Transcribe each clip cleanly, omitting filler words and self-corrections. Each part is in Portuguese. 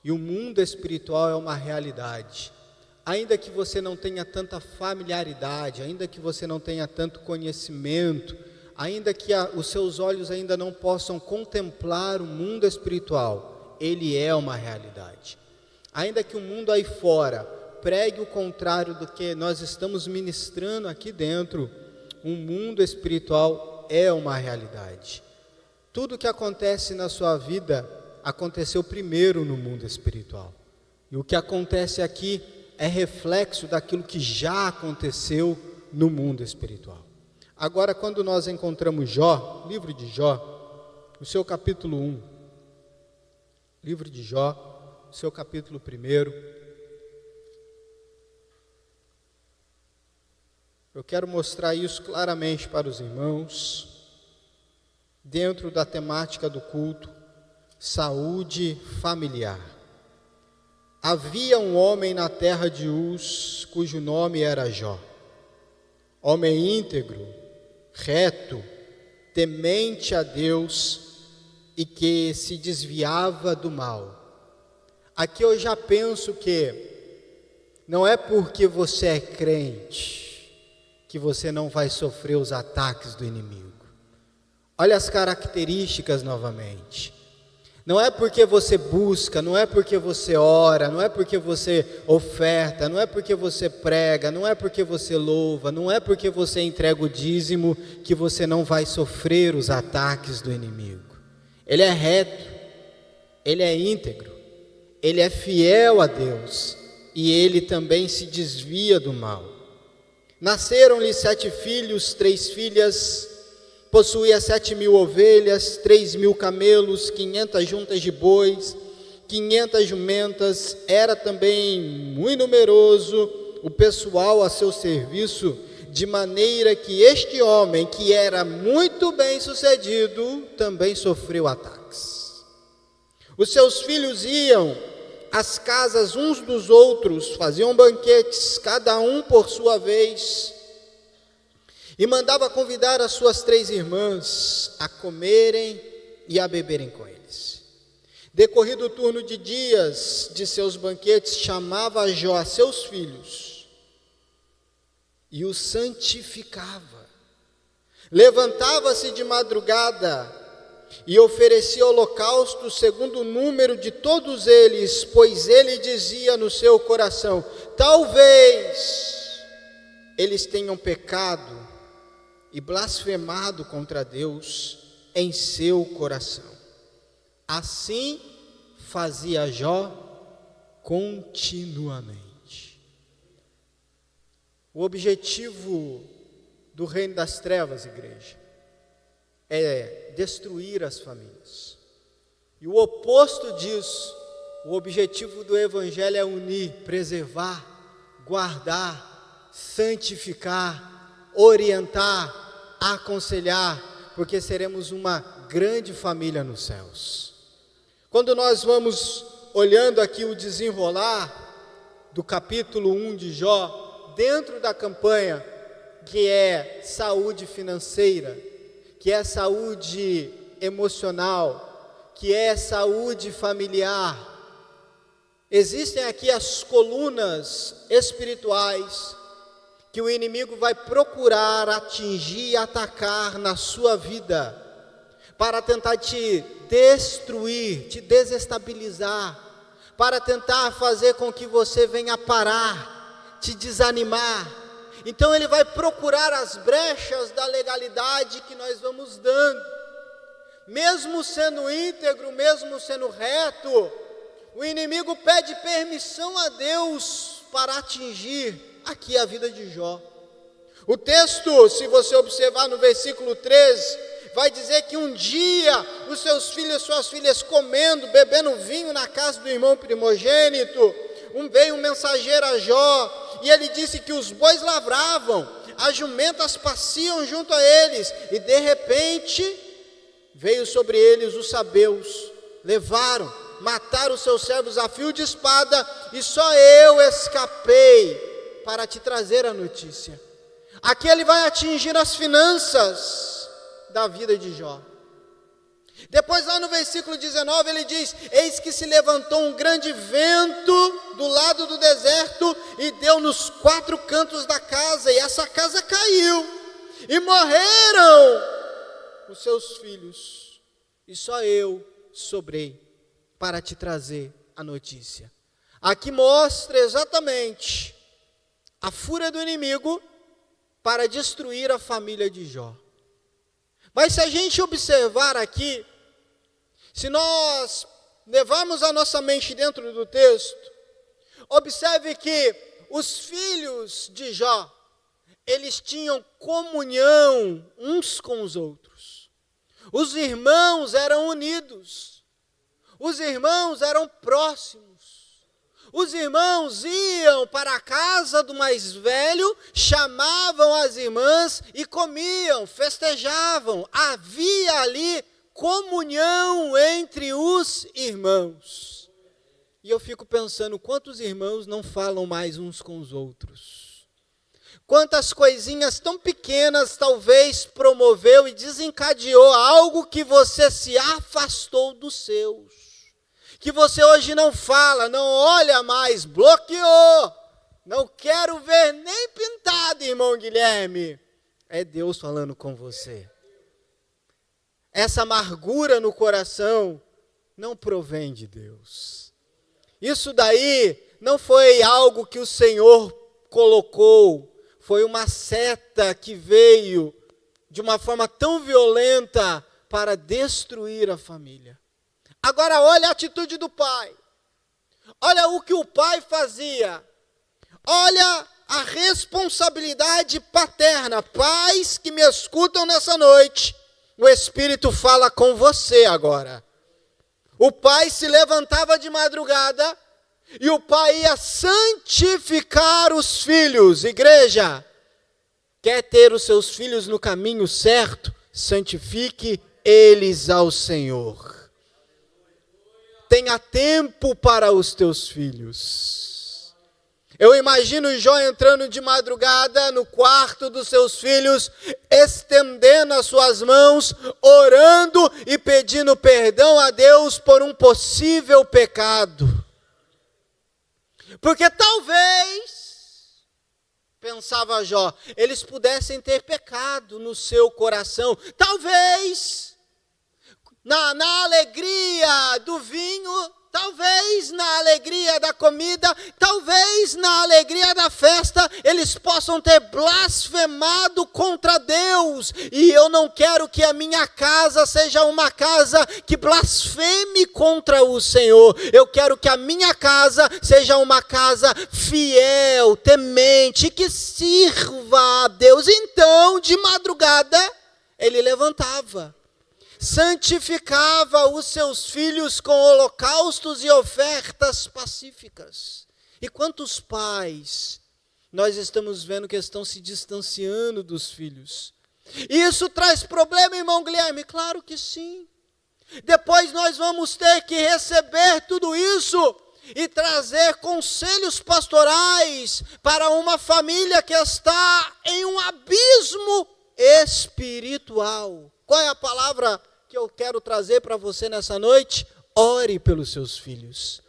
E o mundo espiritual é uma realidade. Ainda que você não tenha tanta familiaridade, ainda que você não tenha tanto conhecimento, ainda que os seus olhos ainda não possam contemplar o mundo espiritual, ele é uma realidade. Ainda que o mundo aí fora pregue o contrário do que nós estamos ministrando aqui dentro, o mundo espiritual é uma realidade. Tudo que acontece na sua vida aconteceu primeiro no mundo espiritual. E o que acontece aqui é reflexo daquilo que já aconteceu no mundo espiritual. Agora, quando nós encontramos Jó, livro de Jó, o seu capítulo 1, livro de Jó, o seu capítulo 1, eu quero mostrar isso claramente para os irmãos, dentro da temática do culto, saúde familiar. Havia um homem na terra de Uz, cujo nome era Jó, homem íntegro, reto, temente a Deus e que se desviava do mal. Aqui eu já penso que não é porque você é crente que você não vai sofrer os ataques do inimigo. Olha as características novamente. Não é porque você busca, não é porque você ora, não é porque você oferta, não é porque você prega, não é porque você louva, não é porque você entrega o dízimo que você não vai sofrer os ataques do inimigo. Ele é reto, ele é íntegro, ele é fiel a Deus e ele também se desvia do mal. Nasceram-lhe 7 filhos, 3 filhas. Possuía 7.000 ovelhas, 3.000 camelos, 500 juntas de bois, 500 jumentas. Era também muito numeroso o pessoal a seu serviço, de maneira que este homem, que era muito bem sucedido, também sofreu ataques. Os seus filhos iam às casas uns dos outros, faziam banquetes, cada um por sua vez, e mandava convidar as suas 3 irmãs a comerem e a beberem com eles. Decorrido o turno de dias de seus banquetes, chamava Jó a seus filhos e os santificava. Levantava-se de madrugada e oferecia holocausto segundo o número de todos eles, pois ele dizia no seu coração: talvez eles tenham pecado e blasfemado contra Deus em seu coração. Assim fazia Jó continuamente. O objetivo do reino das trevas, igreja, é destruir as famílias. E o oposto disso, o objetivo do evangelho é unir, preservar, guardar, santificar, orientar, aconselhar, porque seremos uma grande família nos céus. Quando nós vamos olhando aqui o desenrolar do capítulo 1 de Jó, dentro da campanha que é saúde financeira, que é saúde emocional, que é saúde familiar, existem aqui as colunas espirituais que o inimigo vai procurar atingir e atacar na sua vida, para tentar te destruir, te desestabilizar, para tentar fazer com que você venha parar, te desanimar. Então ele vai procurar as brechas da legalidade que nós vamos dando. Mesmo sendo íntegro, mesmo sendo reto, o inimigo pede permissão a Deus para atingir aqui a vida de Jó. O texto, se você observar no versículo 13, vai dizer que um dia os seus filhos e suas filhas comendo, bebendo vinho na casa do irmão primogênito, veio um mensageiro a Jó, e ele disse que os bois lavravam, as jumentas passeam junto a eles, e de repente veio sobre eles os sabeus, levaram, mataram os seus servos a fio de espada, e só eu escapei para te trazer a notícia. Aqui ele vai atingir as finanças da vida de Jó. Depois lá no versículo 19 ele diz: eis que se levantou um grande vento do lado do deserto e deu nos 4 cantos da casa, e essa casa caiu, e morreram os seus filhos, e só eu sobrei para te trazer a notícia. Aqui mostra exatamente a fúria do inimigo para destruir a família de Jó. Mas se a gente observar aqui, se nós levarmos a nossa mente dentro do texto, observe que os filhos de Jó, eles tinham comunhão uns com os outros. Os irmãos eram unidos. Os irmãos eram próximos. Os irmãos iam para a casa do mais velho, chamavam as irmãs e comiam, festejavam. Havia ali comunhão entre os irmãos. E eu fico pensando, quantos irmãos não falam mais uns com os outros? Quantas coisinhas tão pequenas talvez promoveu e desencadeou algo que você se afastou dos seus. Que você hoje não fala, não olha mais, bloqueou. Não quero ver nem pintado, irmão Guilherme. É Deus falando com você. Essa amargura no coração não provém de Deus. Isso daí não foi algo que o Senhor colocou, foi uma seta que veio de uma forma tão violenta para destruir a família. Agora olha a atitude do pai. Olha o que o pai fazia. Olha a responsabilidade paterna. Pais que me escutam nessa noite, o Espírito fala com você agora. O pai se levantava de madrugada e o pai ia santificar os filhos. Igreja, quer ter os seus filhos no caminho certo? Santifique eles ao Senhor. Tenha tempo para os teus filhos. Eu imagino Jó entrando de madrugada no quarto dos seus filhos, estendendo as suas mãos, orando e pedindo perdão a Deus por um possível pecado. Porque talvez, pensava Jó, eles pudessem ter pecado no seu coração. Talvez, na alegria do vinho, talvez na alegria da comida, talvez na alegria da festa, eles possam ter blasfemado contra Deus. E eu não quero que a minha casa seja uma casa que blasfeme contra o Senhor. Eu quero que a minha casa seja uma casa fiel, temente, que sirva a Deus. Então, de madrugada, ele levantava, santificava os seus filhos com holocaustos e ofertas pacíficas. E quantos pais nós estamos vendo que estão se distanciando dos filhos? Isso traz problema, irmão Guilherme? Claro que sim. Depois nós vamos ter que receber tudo isso e trazer conselhos pastorais para uma família que está em um abismo espiritual. Qual é a palavra que eu quero trazer para você nessa noite? Ore pelos seus filhos.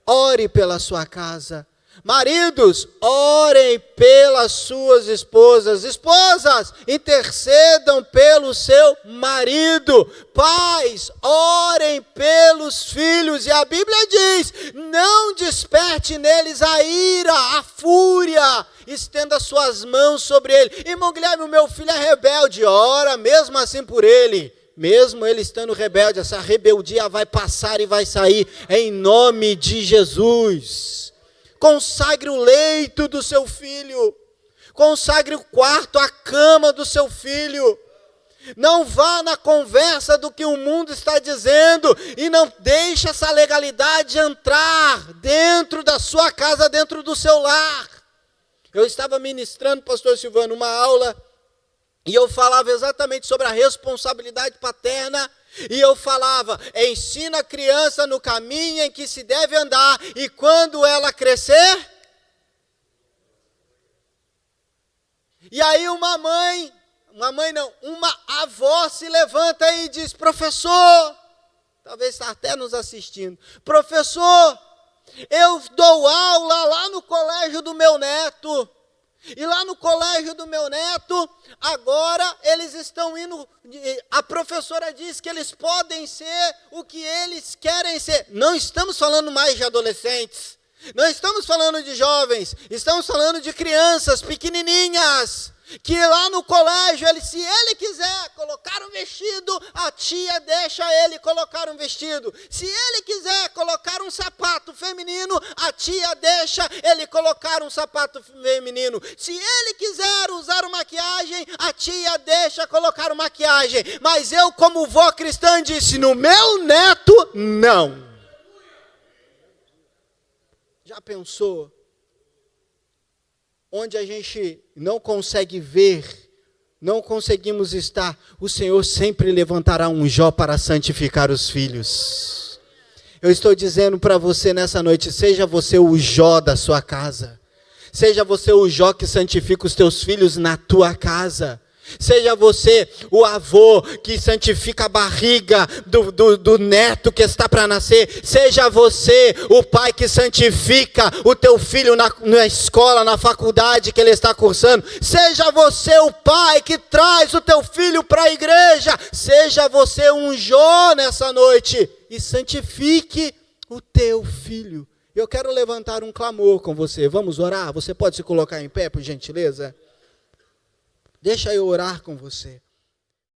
Ore pela sua casa. Maridos, orem pelas suas esposas. Esposas, intercedam pelo seu marido. Pais, orem pelos filhos. E a Bíblia diz: não desperte neles a ira, a fúria. Estenda suas mãos sobre ele. Irmão Guilherme, o meu filho é rebelde. Ora mesmo assim por ele. Mesmo ele estando rebelde, essa rebeldia vai passar e vai sair em nome de Jesus. Consagre o leito do seu filho. Consagre o quarto, a cama do seu filho. Não vá na conversa do que o mundo está dizendo e não deixe essa legalidade entrar dentro da sua casa, dentro do seu lar. Eu estava ministrando, pastor Silvano, uma aula e eu falava exatamente sobre a responsabilidade paterna. E eu falava, ensina a criança no caminho em que se deve andar, e quando ela crescer... E aí uma mãe, uma mãe não, uma avó se levanta e diz: professor, talvez está até nos assistindo, professor, eu dou aula lá no colégio do meu neto, e lá no colégio do meu neto, agora eles estão indo, a professora diz que eles podem ser o que eles querem ser. Não estamos falando mais de adolescentes, não estamos falando de jovens, estamos falando de crianças pequenininhas, que lá no colégio, se ele quiser colocar um vestido, a tia deixa ele colocar um vestido. Se ele quiser colocar um sapato feminino, a tia deixa ele colocar um sapato feminino. Se ele quiser usar uma maquiagem, a tia deixa colocar uma maquiagem. Mas eu, como vó cristã, disse: no meu neto, não. Já pensou? Onde a gente não consegue ver, não conseguimos estar, o Senhor sempre levantará um Jó para santificar os filhos. Eu estou dizendo para você nessa noite: seja você o Jó da sua casa, seja você o Jó que santifica os teus filhos na tua casa. Seja você o avô que santifica a barriga do neto que está para nascer. Seja você o pai que santifica o teu filho na escola, na faculdade que ele está cursando. Seja você o pai que traz o teu filho para a igreja. Seja você um Jó nessa noite e santifique o teu filho. Eu quero levantar um clamor com você. Vamos orar? Você pode se colocar em pé, por gentileza? Deixa eu orar com você.